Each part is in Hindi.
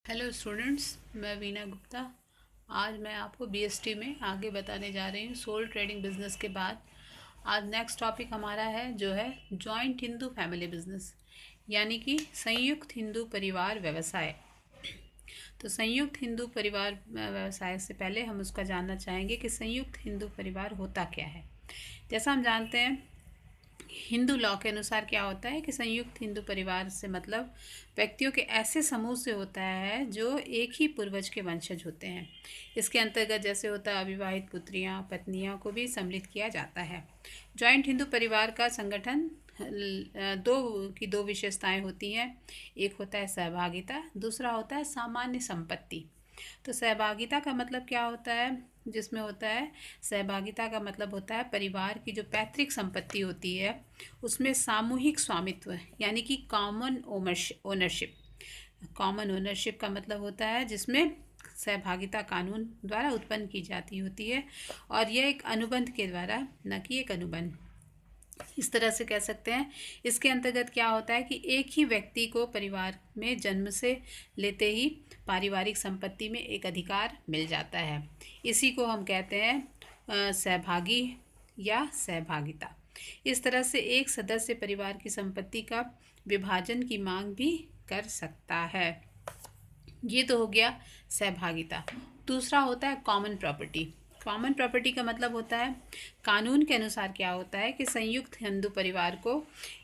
हेलो स्टूडेंट्स, मैं वीना गुप्ता। आज मैं आपको बीएसटी में आगे बताने जा रही हूँ सोल ट्रेडिंग बिजनेस के बाद। आज नेक्स्ट टॉपिक हमारा है जो है जॉइंट हिंदू फैमिली बिजनेस, यानी कि संयुक्त हिंदू परिवार व्यवसाय। तो संयुक्त हिंदू परिवार व्यवसाय से पहले हम उसका जानना चाहेंगे कि संयुक्त हिंदू परिवार होता क्या है। जैसा हम जानते हैं, हिंदू लॉ के अनुसार क्या होता है कि संयुक्त हिंदू परिवार से मतलब व्यक्तियों के ऐसे समूह से होता है जो एक ही पूर्वज के वंशज होते हैं। इसके अंतर्गत जैसे होता है अविवाहित पुत्रियां, पत्नियां को भी सम्मिलित किया जाता है। जॉइंट हिंदू परिवार का संगठन दो विशेषताएं होती हैं। एक होता है सहभागिता, दूसरा होता है सामान्य संपत्ति। तो सहभागिता का मतलब क्या होता है? जिसमें होता है सहभागिता का मतलब होता है परिवार की जो पैतृक संपत्ति होती है उसमें सामूहिक स्वामित्व, यानी कि कॉमन ओनरशिप। कॉमन ओनरशिप का मतलब होता है जिसमें सहभागिता कानून द्वारा उत्पन्न की जाती होती है, और यह एक अनुबंध के द्वारा, न कि एक अनुबंध। इस तरह से कह सकते हैं। इसके अंतर्गत क्या होता है कि एक ही व्यक्ति को परिवार में जन्म से लेते ही पारिवारिक संपत्ति में एक अधिकार मिल जाता है। इसी को हम कहते हैं सहभागी या सहभागिता। इस तरह से एक सदस्य परिवार की संपत्ति का विभाजन की मांग भी कर सकता है। ये तो हो गया सहभागिता। दूसरा होता है कॉमन प्रॉपर्टी। कॉमन प्रॉपर्टी का मतलब होता है, कानून के अनुसार क्या होता है कि संयुक्त हिंदू परिवार को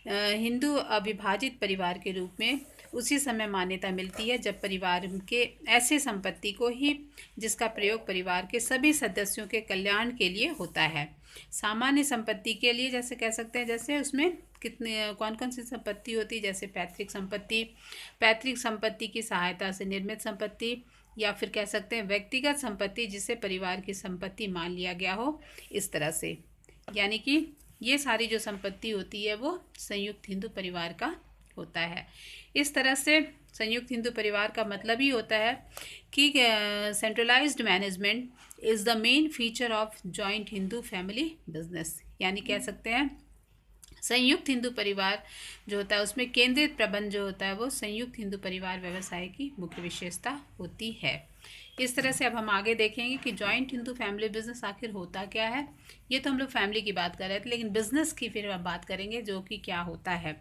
हिंदू अविभाजित परिवार के रूप में उसी समय मान्यता मिलती है जब परिवार के ऐसे संपत्ति को ही जिसका प्रयोग परिवार के सभी सदस्यों के कल्याण के लिए होता है। सामान्य संपत्ति के लिए जैसे कह सकते हैं, जैसे उसमें कितने कौन कौन सी संपत्ति होती है, जैसे पैतृक संपत्ति, पैतृक संपत्ति की सहायता से निर्मित संपत्ति, या फिर कह सकते हैं व्यक्तिगत संपत्ति जिसे परिवार की संपत्ति मान लिया गया हो, इस तरह से। यानी कि ये सारी जो संपत्ति होती है वो संयुक्त हिंदू परिवार का होता है। इस तरह से संयुक्त हिंदू परिवार का मतलब ही होता है कि centralised management is the main feature of joint Hindu family business. यानी कह सकते हैं संयुक्त हिंदू परिवार जो होता है उसमें केंद्रित प्रबंध जो होता है वो संयुक्त हिंदू परिवार व्यवसाय की मुख्य विशेषता होती है। इस तरह से अब हम आगे देखेंगे कि जॉइंट हिंदू फैमिली बिजनेस आखिर होता क्या है। ये तो हम लोग फैमिली की बात कर रहे थे, लेकिन बिजनेस की फिर अब बात करेंगे जो कि क्या होता है।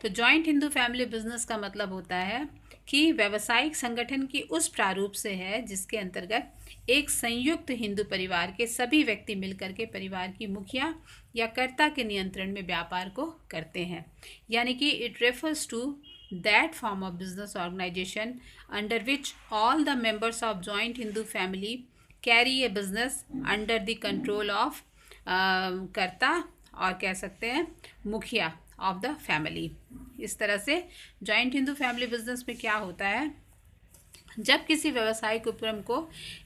तो जॉइंट हिंदू फैमिली बिजनेस का मतलब होता है कि व्यावसायिक संगठन की उस प्रारूप से है जिसके अंतर्गत एक संयुक्त हिंदू परिवार के सभी व्यक्ति मिलकर के परिवार की मुखिया या कर्ता के नियंत्रण में व्यापार को करते हैं। यानी कि it refers to that form of business organization under which all the members of joint Hindu family carry a business under the control of कर्ता, और कह सकते हैं मुखिया ऑफ द फैमिली। इस तरह से जॉइंट हिंदू फैमिली बिजनेस में क्या होता है, जब किसी व्यवसायिक उपक्रम को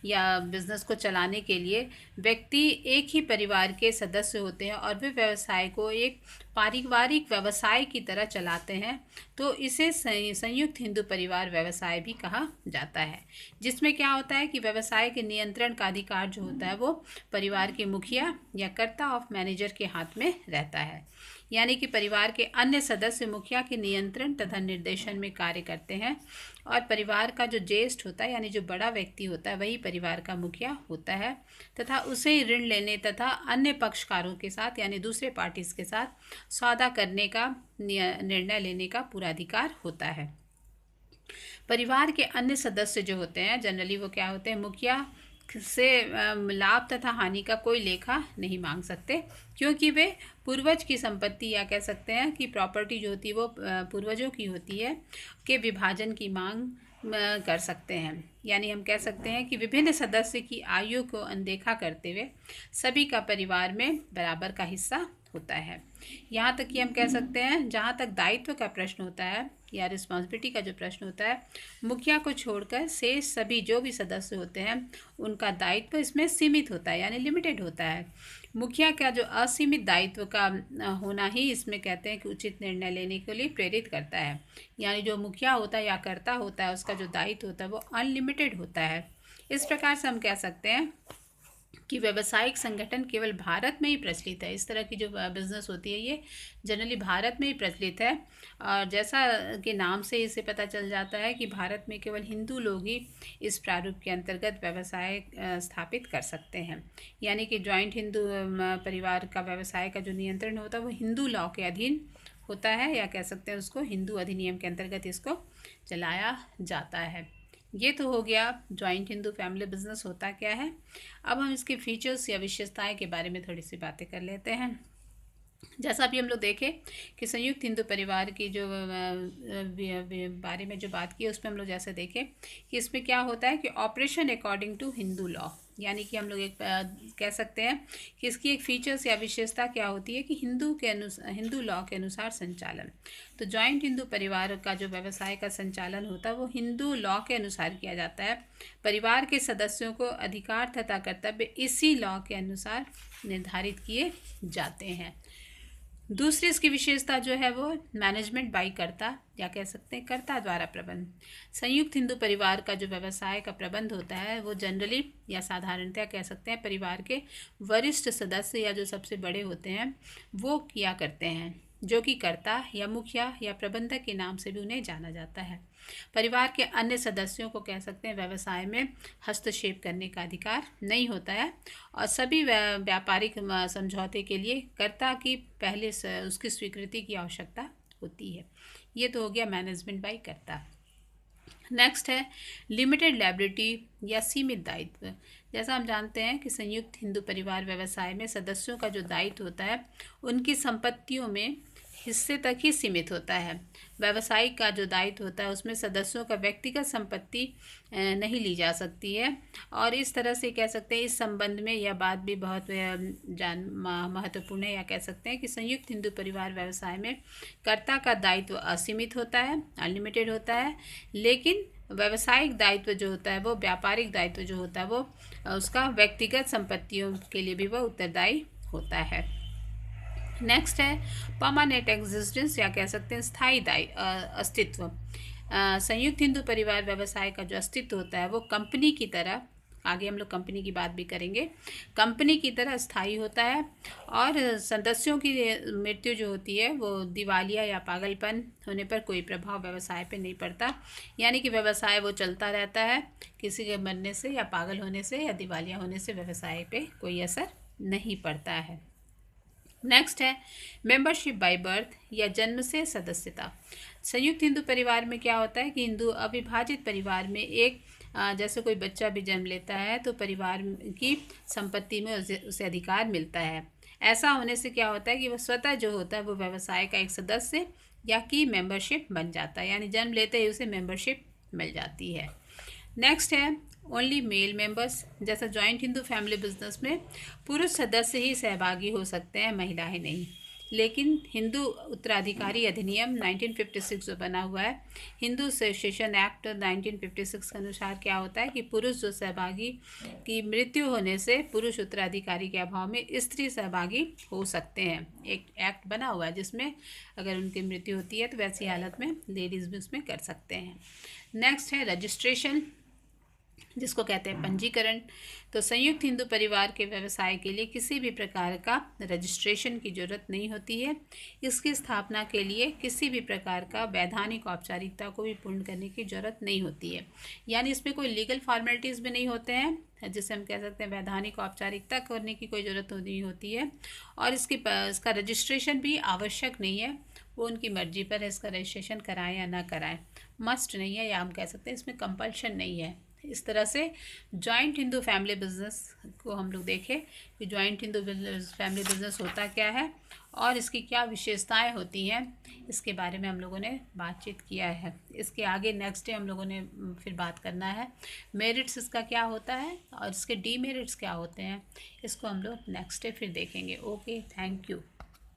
या बिजनेस को चलाने के लिए व्यक्ति एक ही परिवार के सदस्य होते हैं और वे व्यवसाय को एक पारिवारिक व्यवसाय की तरह चलाते हैं, तो इसे संयुक्त हिंदू परिवार व्यवसाय भी कहा जाता है। जिसमें क्या होता है कि व्यवसाय के नियंत्रण का अधिकार जो होता है वो परिवार के मुखिया या कर्ता ऑफ मैनेजर के हाथ में रहता है। यानी कि परिवार के अन्य सदस्य मुखिया के नियंत्रण तथा निर्देशन में कार्य करते हैं, और परिवार का जो ज्येष्ठ होता है यानी जो बड़ा व्यक्ति होता है वही परिवार का मुखिया होता है, तथा उसे ऋण लेने तथा अन्य पक्षकारों के साथ यानी दूसरे पार्टीज के साथ सौदा करने का निर्णय लेने का पूरा अधिकार होता है। परिवार के अन्य सदस्य जो होते हैं जनरली वो क्या होते हैं, मुखिया से लाभ तथा हानि का कोई लेखा नहीं मांग सकते, क्योंकि वे पूर्वज की संपत्ति या कह सकते हैं कि प्रॉपर्टी जो होती है वो पूर्वजों की होती है के विभाजन की मांग कर सकते हैं। यानी हम कह सकते हैं कि विभिन्न सदस्य की आयु को अनदेखा करते हुए सभी का परिवार में बराबर का हिस्सा होता है। यहाँ तक कि हम कह सकते हैं जहाँ तक दायित्व का प्रश्न होता है या रिस्पॉन्सिबिलिटी का जो प्रश्न होता है, मुखिया को छोड़कर शेष सभी जो भी सदस्य होते हैं उनका दायित्व इसमें सीमित होता है यानी लिमिटेड होता है। मुखिया का जो असीमित दायित्व का होना ही इसमें कहते हैं कि उचित निर्णय लेने के लिए प्रेरित करता है। यानी जो मुखिया होता है या कर्ता होता है उसका जो दायित्व होता है वो अनलिमिटेड होता है। इस प्रकार से हम कह सकते हैं कि व्यावसायिक संगठन केवल भारत में ही प्रचलित है। इस तरह की जो बिज़नेस होती है ये जनरली भारत में ही प्रचलित है, और जैसा कि नाम से इसे पता चल जाता है कि भारत में केवल हिंदू लोग ही इस प्रारूप के अंतर्गत व्यवसाय स्थापित कर सकते हैं। यानी कि जॉइंट हिंदू परिवार का व्यवसाय का जो नियंत्रण होता है वो हिंदू लॉ के अधीन होता है, या कह सकते हैं उसको हिंदू अधिनियम के अंतर्गत इसको चलाया जाता है। ये तो हो गया जॉइंट हिंदू फैमिली बिजनेस होता क्या है। अब हम इसके फीचर्स या विशेषताएं के बारे में थोड़ी सी बातें कर लेते हैं। जैसा अभी हम लोग देखें कि संयुक्त हिंदू परिवार की जो बारे में जो बात की है उसमें हम लोग जैसे देखें कि इसमें क्या होता है कि operation according to Hindu law, यानी कि हम लोग एक कह सकते हैं कि इसकी एक फीचर्स या विशेषता क्या होती है कि हिंदू लॉ के अनुसार संचालन। तो जॉइंट हिंदू परिवार का जो व्यवसाय का संचालन होता है वो हिंदू लॉ के अनुसार किया जाता है। परिवार के सदस्यों को अधिकार तथा कर्तव्य इसी लॉ के अनुसार निर्धारित किए जाते हैं। दूसरी इसकी विशेषता जो है वो मैनेजमेंट बाई कर्ता, या कह सकते हैं कर्ता द्वारा प्रबंध। संयुक्त हिंदू परिवार का जो व्यवसाय का प्रबंध होता है वो जनरली या साधारणतः कह सकते हैं परिवार के वरिष्ठ सदस्य या जो सबसे बड़े होते हैं वो किया करते हैं, जो कि कर्ता या मुखिया या प्रबंधक के नाम से भी उन्हें जाना जाता है। परिवार के अन्य सदस्यों को कह सकते हैं व्यवसाय में हस्तक्षेप करने का अधिकार नहीं होता है, और सभी व्यापारिक समझौते के लिए कर्ता की पहले उसकी स्वीकृति की आवश्यकता होती है। ये तो हो गया मैनेजमेंट बाय कर्ता। नेक्स्ट है लिमिटेड लायबिलिटी या सीमित दायित्व। जैसा हम जानते हैं कि संयुक्त हिंदू परिवार व्यवसाय में सदस्यों का जो दायित्व होता है उनकी संपत्तियों में हिस्से तक ही सीमित होता है। व्यवसायिक का जो दायित्व होता है उसमें सदस्यों का व्यक्तिगत संपत्ति नहीं ली जा सकती है, और इस तरह से कह सकते हैं इस संबंध में यह बात भी बहुत महत्वपूर्ण है, या कह सकते हैं कि संयुक्त हिंदू परिवार व्यवसाय में कर्ता का दायित्व असीमित होता है, अनलिमिटेड होता है, लेकिन व्यावसायिक दायित्व जो होता है वो व्यापारिक दायित्व जो होता है वो उसका व्यक्तिगत संपत्तियों के लिए भी वह उत्तरदायी होता है। नेक्स्ट है परमानेंट एग्जिस्टेंस, या कह सकते हैं स्थायी अस्तित्व। संयुक्त हिंदू परिवार व्यवसाय का जो अस्तित्व होता है वो कंपनी की तरह, आगे हम लोग कंपनी की बात भी करेंगे, कंपनी की तरह स्थायी होता है, और सदस्यों की मृत्यु जो होती है वो दिवालिया या पागलपन होने पर कोई प्रभाव व्यवसाय पे नहीं पड़ता। यानी कि व्यवसाय वो चलता रहता है, किसी के मरने से या पागल होने से या दिवालिया होने से व्यवसाय पे कोई असर नहीं पड़ता है। नेक्स्ट है मेंबरशिप बाय बर्थ या जन्म से सदस्यता। संयुक्त हिंदू परिवार में क्या होता है कि हिंदू अविभाजित परिवार में एक जैसे कोई बच्चा भी जन्म लेता है तो परिवार की संपत्ति में उसे अधिकार मिलता है। ऐसा होने से क्या होता है कि वह स्वतः जो होता है वो व्यवसाय का एक सदस्य या की मेंबरशिप बन जाता है, यानी जन्म लेते ही उसे मेंबरशिप मिल जाती है। नेक्स्ट है ओनली मेल मेंबर्स। जैसा जॉइंट हिंदू फैमिली बिजनेस में पुरुष सदस्य ही सहभागी हो सकते हैं, महिलाएं नहीं, लेकिन हिंदू उत्तराधिकारी अधिनियम 1956 जो बना हुआ है, हिंदू सेशन एक्ट 1956 के अनुसार क्या होता है कि पुरुष जो सहभागी की मृत्यु होने से पुरुष उत्तराधिकारी के अभाव में स्त्री सहभागी हो सकते हैं। एक एक्ट बना हुआ है जिसमें अगर उनकी मृत्यु होती है तो वैसी हालत में लेडीज़ भी उसमें कर सकते हैं। नेक्स्ट है रजिस्ट्रेशन, जिसको कहते हैं पंजीकरण। तो संयुक्त हिंदू परिवार के व्यवसाय के लिए किसी भी प्रकार का रजिस्ट्रेशन की जरूरत नहीं होती है। इसकी स्थापना के लिए किसी भी प्रकार का वैधानिक औपचारिकता को भी पूर्ण करने की जरूरत नहीं होती है, यानी इसमें कोई लीगल फॉर्मेलिटीज़ भी नहीं होते हैं जिसे हम कह सकते हैं वैधानिक औपचारिकता करने की कोई ज़रूरत नहीं होती है, और इसका रजिस्ट्रेशन भी आवश्यक नहीं है, वो उनकी मर्जी पर है इसका रजिस्ट्रेशन कराएं या ना कराएं, मस्ट नहीं है, या हम कह सकते हैं इसमें कंपल्शन नहीं है। इस तरह से जॉइंट हिंदू फैमिली बिजनेस को हम लोग देखें कि जॉइंट हिंदू फैमिली बिजनेस होता क्या है और इसकी क्या विशेषताएं होती हैं, इसके बारे में हम लोगों ने बातचीत किया है। इसके आगे नेक्स्ट डे हम लोगों ने फिर बात करना है मेरिट्स इसका क्या होता है और इसके डीमेरिट्स क्या होते हैं, इसको हम लोग नेक्स्ट डे फिर देखेंगे। Okay, thank you.